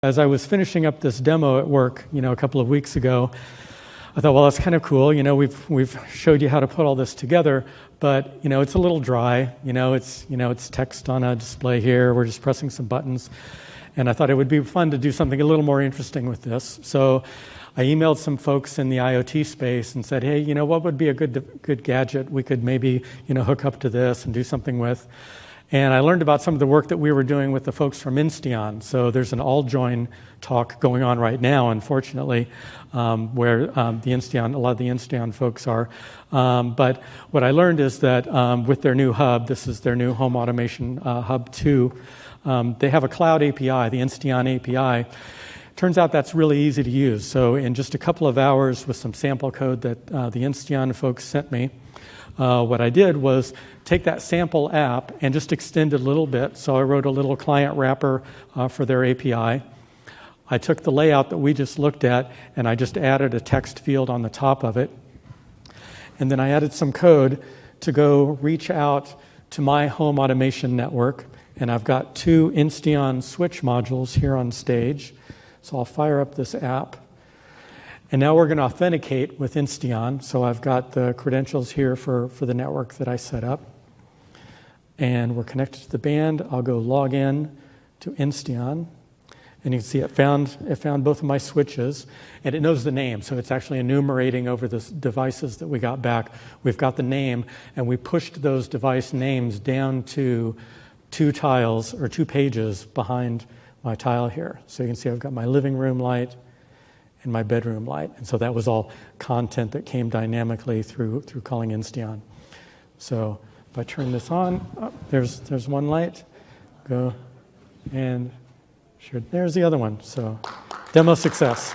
As I was finishing up this demo at work, a couple of weeks ago, I thought, well, that's kind of cool. We've showed you how to put all this together, but it's a little dry. It's text on a display here. We're just pressing some buttons, and I thought it would be fun to do something a little more interesting with this. So I emailed some folks in the IoT space and said, hey, what would be a good gadget we could maybe hook up to this and do something with. And I learned about some of the work that we were doing with the folks from Insteon. So there's an all-join talk going on right now, unfortunately, where a lot of the Insteon folks are. But what I learned is that with their new hub, this is their new home automation hub 2, they have a cloud API, the Insteon API. Turns out that's really easy to use. So in just a couple of hours with some sample code that the Insteon folks sent me, what I did was take that sample app and just extend it a little bit. So I wrote a little client wrapper for their API. I took the layout that we just looked at, and I just added a text field on the top of it. And then I added some code to go reach out to my home automation network. And I've got 2 Insteon switch modules here on stage. So I'll fire up this app. And now we're going to authenticate with Insteon. So I've got the credentials here for the network that I set up. And we're connected to the band. I'll go log in to Insteon. And you can see it found both of my switches. And it knows the name. So it's actually enumerating over the devices that we got back. We've got the name. And we pushed those device names down to 2 tiles or 2 pages behind my tile here. So you can see I've got my living room light and my bedroom light. And so that was all content that came dynamically through calling Insteon. So if I turn this on, there's one light. Go and sure, there's the other one. So demo success.